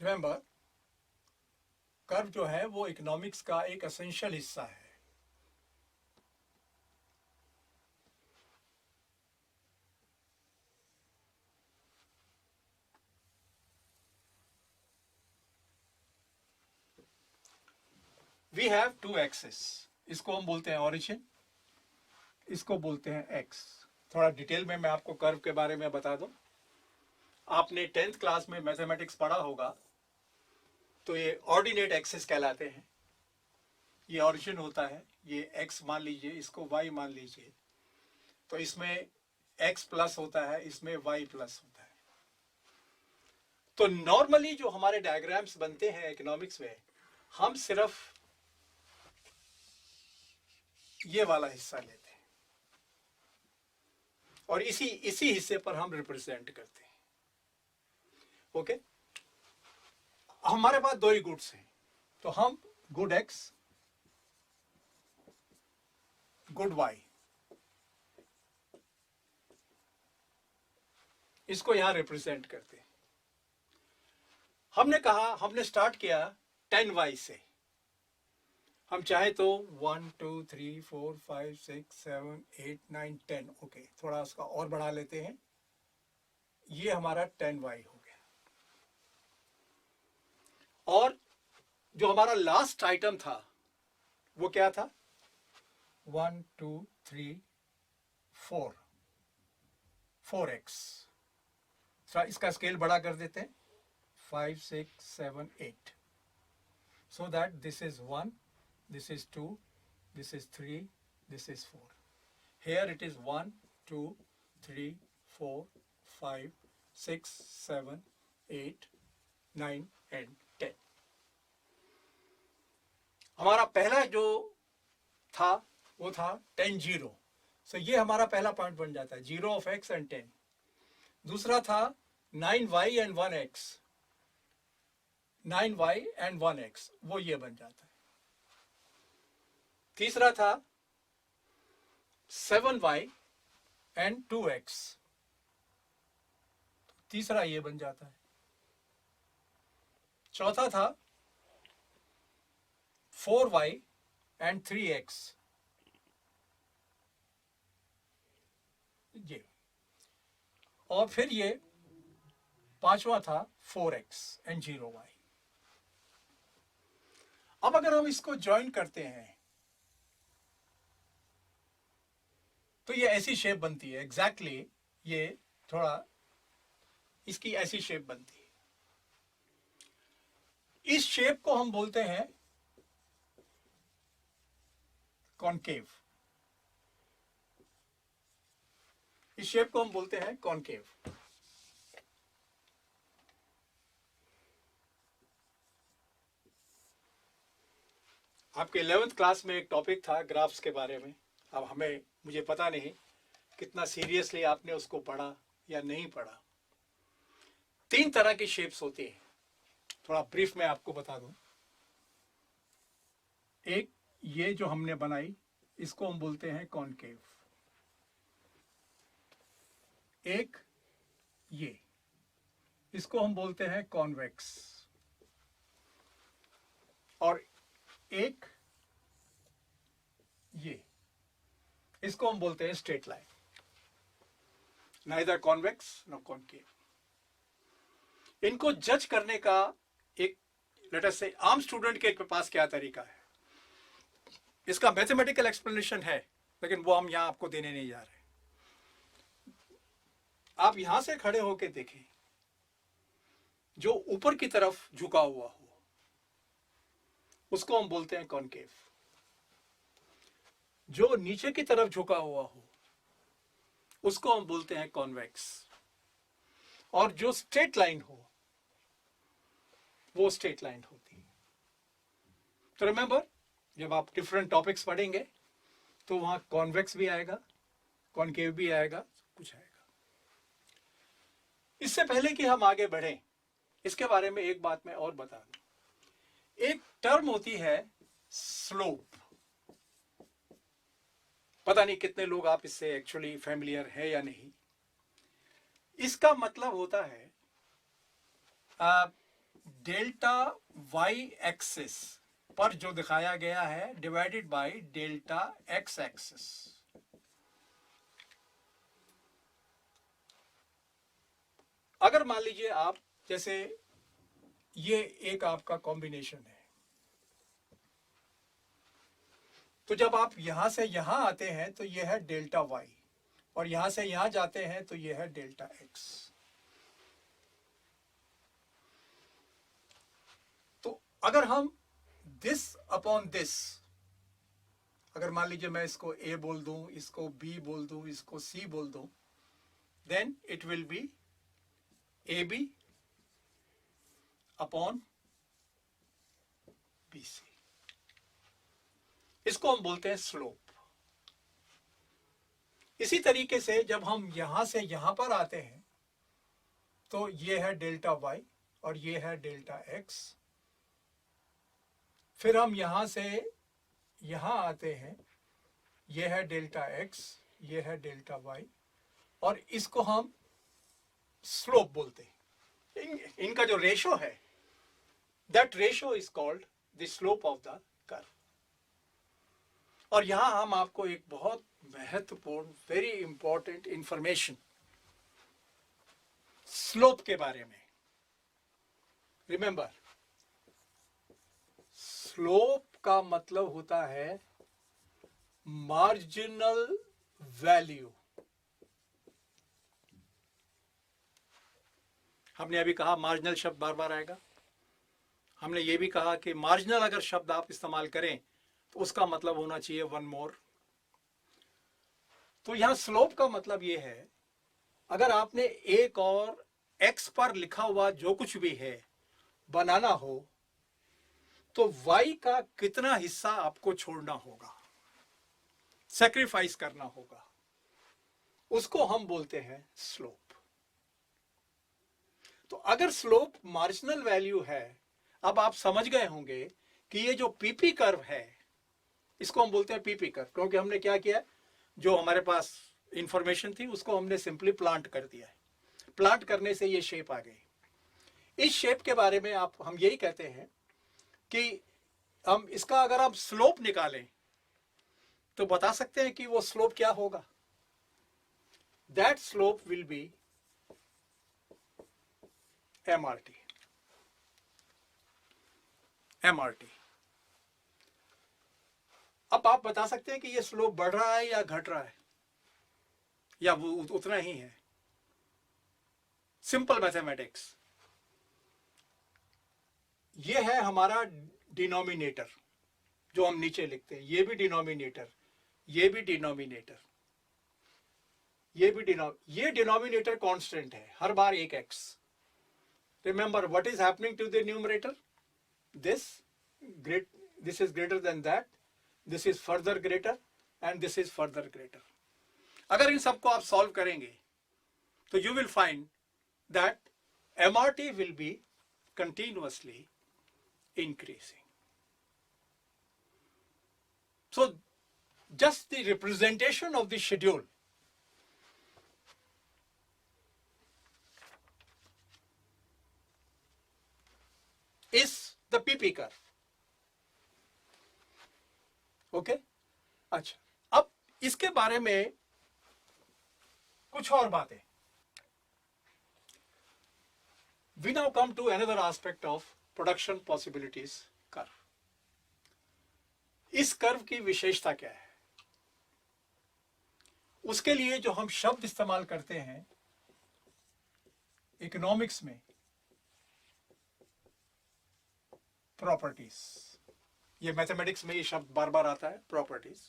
Remember, curve जो है वो इकोनॉमिक्स का एक एसेंशियल हिस्सा है। वी हैव टू एक्सेस, इसको हम बोलते हैं ओरिजिन, इसको बोलते हैं एक्स। थोड़ा डिटेल में मैं आपको कर्व के बारे में बता दूं। आपने 10th क्लास में मैथमेटिक्स पढ़ा होगा, तो ये ऑर्डिनेट एक्सेस कहलाते हैं। ये ओरिजिन होता है, ये एक्स मान लीजिए, इसको वाई मान लीजिए, तो इसमें एक्स प्लस होता है, इसमें वाई प्लस होता है। तो नॉर्मली जो हमारे डायग्राम्स बनते हैं इकोनॉमिक्स में, हम सिर्फ ये वाला हिस्सा लेते हैं और इसी हिस्से पर हम रिप्रेजेंट करते हैं। ओके, हमारे पास दो ही गुड्स हैं, तो हम गुड एक्स, गुड वाई, इसको यहां रिप्रेजेंट करते हैं। हमने स्टार्ट किया 10y से। हम चाहे तो 1 2 3 4 5 6 7 8 9 10, ओके, थोड़ा उसका और बढ़ा लेते हैं। ये हमारा 10y हो गया। और जो हमारा लास्ट आइटम था वो क्या था? 1 2 3 4, 4x। इसका स्केल बड़ा कर देते हैं, 5 6 7 8, so that this is 1, this is 2, this is 3, this is 4. Here it is 1 2 3 4 5 6 7 8 9 and 10. हमारा पहला जो था वो था 10 0, सो ये हमारा पहला पॉइंट बन जाता है, 0 of x and 10। दूसरा था 9y and 1x, 9y and 1x, वो ये बन जाता है। तीसरा था 7y and 2x, तीसरा ये बन जाता है। चौथा था 4y and 3x, ये। और फिर ये पांचवा था 4x and 0y। अब अगर हम इसको ज्वाइन करते हैं तो ये ऐसी शेप बनती है, एग्जैक्टली ये थोड़ा इसकी ऐसी शेप बनती है। इस शेप को हम बोलते हैं कॉनकेव। इस शेप को हम बोलते हैं कॉनकेव। आपके 11th क्लास में एक टॉपिक था ग्राफ्स के बारे में। अब मुझे पता नहीं कितना सीरियसली आपने उसको पढ़ा या नहीं पढ़ा। 3 तरह की शेप्स होती हैं, थोड़ा ब्रीफ में आपको बता दूं। एक ये जो हमने बनाई, इसको हम बोलते हैं कॉनकेव। एक ये, इसको हम बोलते हैं कॉन्वेक्स। और एक ये, इसको हम बोलते हैं straight line. Neither convex no concave. इनको जज करने का एक, लेट अस से, आम स्टूडेंट के पास क्या तरीका है, इसका मैथमेटिकल एक्सप्लेनेशन है, लेकिन वो हम यहां आपको देने नहीं जा रहे। आप यहां से खड़े होकर देखें, जो ऊपर की तरफ झुका हुआ हो उसको हम बोलते हैं कॉनकेव। जो नीचे की तरफ झुका हुआ हो उसको हम बोलते हैं कॉन्वेक्स। और जो स्ट्रेट लाइन हो वो स्ट्रेट लाइन होती है। तो रिमेंबर, जब आप डिफरेंट टॉपिक्स पढ़ेंगे तो वहां कॉन्वेक्स भी आएगा, कॉनकेव भी आएगा, कुछ आएगा। इससे पहले कि हम आगे बढ़ें, इसके बारे में एक बात मैं और बता दूं। एक टर्म होती है स्लोप। पता नहीं कितने लोग आप इससे एक्चुअली फैमिलियर है या नहीं। इसका मतलब होता है डेल्टा वाई एक्सिस पर जो दिखाया गया है divided by delta x axis. अगर मान लीजिए आप, जैसे ये एक आपका कॉम्बिनेशन है, तो जब आप यहां से यहां आते हैं तो यह है डेल्टा वाई, और यहां से यहां जाते हैं तो यह है डेल्टा एक्स। तो अगर हम दिस अपॉन दिस, अगर मान लीजिए मैं इसको ए बोल दूं, इसको बी बोल दूं, इसको सी बोल दूं, then it will be A B upon B C. इसको हम बोलते हैं स्लोप। इसी तरीके से जब हम यहां से यहां पर आते हैं तो ये है डेल्टा वाई और ये है डेल्टा एक्स। फिर हम यहां से यहां आते हैं, ये है डेल्टा एक्स, ये है डेल्टा वाई, और इसको हम स्लोप बोलते हैं। इनका जो रेशो है, that ratio is called the slope of the curve. और यहां हम आपको एक बहुत महत्वपूर्ण, वेरी इंपॉर्टेंट इंफॉर्मेशन स्लोप के बारे में, रिमेंबर, स्लोप का मतलब होता है मार्जिनल वैल्यू। हमने अभी कहा मार्जिनल शब्द बार बार आएगा। हमने ये भी कहा कि मार्जिनल अगर शब्द आप इस्तेमाल करें तो उसका मतलब होना चाहिए वन मोर। तो यहां स्लोप का मतलब ये है, अगर आपने एक और एक्स पर लिखा हुआ जो कुछ भी है बनाना हो, तो वाई का कितना हिस्सा आपको छोड़ना होगा, सैक्रिफाइस करना होगा, उसको हम बोलते हैं स्लोप। तो अगर स्लोप मार्जिनल वैल्यू है, अब आप समझ गए होंगे कि ये जो पीपी कर्व है, इसको हम बोलते हैं पीपी कर्व, क्योंकि हमने क्या किया, जो हमारे पास इंफॉर्मेशन थी उसको हमने सिंपली प्लांट कर दिया है। प्लांट करने से ये शेप आ गई। इस शेप के बारे में हम यही कहते हैं कि हम इसका अगर आप स्लोप निकालें तो बता सकते हैं कि वो स्लोप क्या होगा। That slope will be MRT। अब आप बता सकते हैं कि ये स्लोप बढ़ रहा है या घट रहा है, या वो उतना ही है। Simple mathematics. ये है हमारा डिनोमिनेटर जो हम नीचे लिखते हैं, ये भी डिनोमिनेटर, ये भी डिनोमिनेटर, ये डिनोमिनेटर कांस्टेंट है, हर बार एक X. Remember what is happening to the numerator, this is greater than that, this is further greater, and this is further greater। अगर इन सबको आप सॉल्व करेंगे तो you will find that MRT will be continuously increasing। So just the representation of the schedule is the PP curve। Okay अच्छा, अब इसके बारे में कुछ और बातें। We now come to another aspect of production possibilities curve। इस curve की विशेषता क्या है? उसके लिए जो हम शब्द इस्तेमाल करते हैं इकोनॉमिक्स में, प्रॉपर्टीज, ये मैथमेटिक्स में ये शब्द बार बार आता है, प्रॉपर्टीज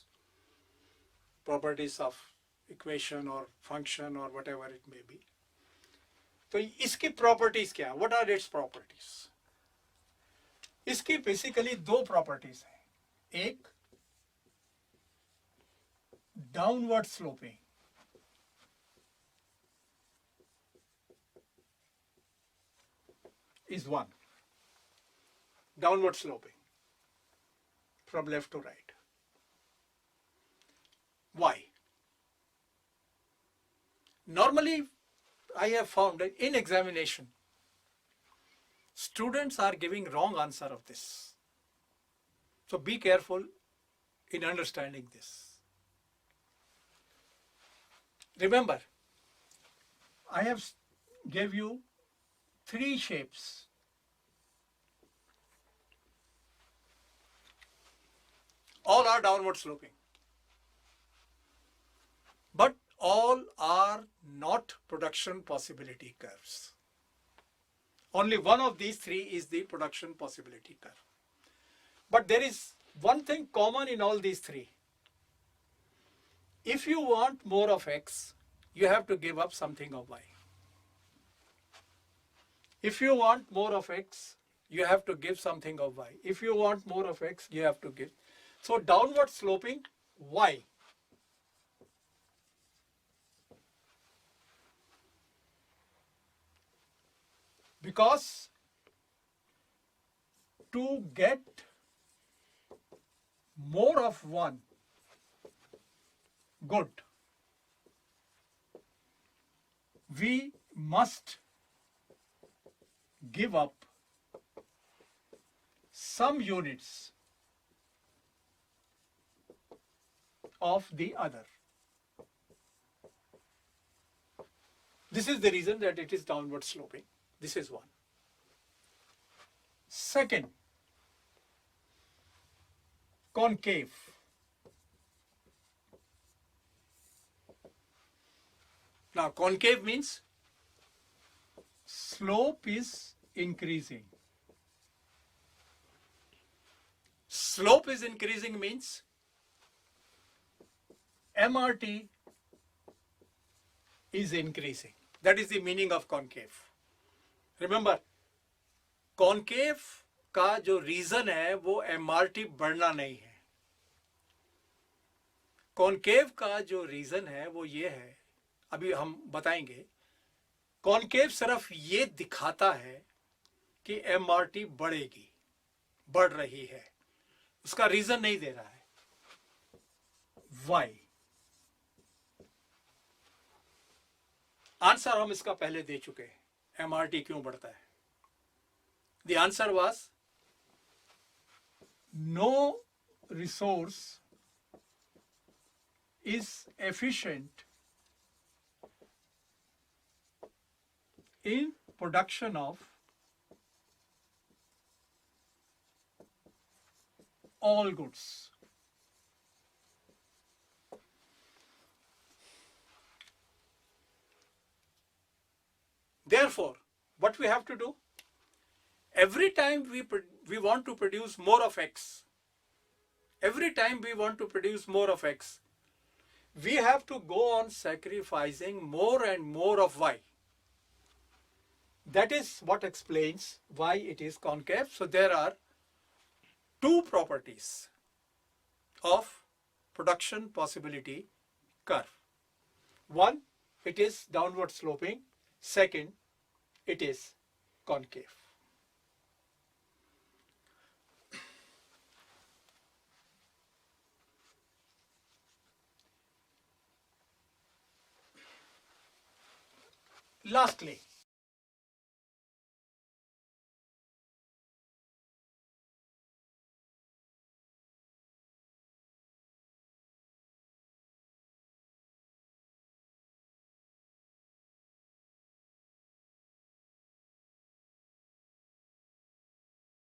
ऑफ इक्वेशन और फंक्शन और what ever it may be. तो इसकी प्रॉपर्टीज क्या है, व्हाट आर इट्स प्रॉपर्टीज? इसकी बेसिकली दो प्रॉपर्टीज हैं। एक downward sloping, is one, downward sloping from left to right। Why? Normally I have found that in examination students are giving wrong answer of this. So be careful in understanding this. Remember, I have gave you 3 shapes. All are downward sloping. But all are not production possibility curves. Only one of these 3 is the production possibility curve. But there is one thing common in all these 3. If you want more of x, you have to give up something of y. If you want more of x, you have to give something of y. If you want more of x, you have to give. So downward sloping y. Because to get more of one, good, we must give up some units of the other. This is the reason that it is downward sloping. This is one. Second, concave. Now, concave means slope is increasing. Slope is increasing means MRT is increasing. That is the meaning of concave. Remember, concave का जो reason है वो MRT बढ़ना नहीं है. Concave का जो reason है वो ये है, अभी हम बताएंगे. कॉन्केव सिर्फ ये दिखाता है कि MRT बढ़ेगी, बढ़ रही है, उसका रीजन नहीं दे रहा है. वाई आंसर हम इसका पहले दे चुके हैं. MRT क्यों बढ़ता है? The answer was no resource is efficient in production of all goods. Therefore, what we have to do? Every time we want to produce more of X, every time we want to produce more of X, we have to go on sacrificing more and more of Y. That is what explains why it is concave. So there are 2 properties of production possibility curve. One, it is downward sloping. Second, it is concave. Lastly,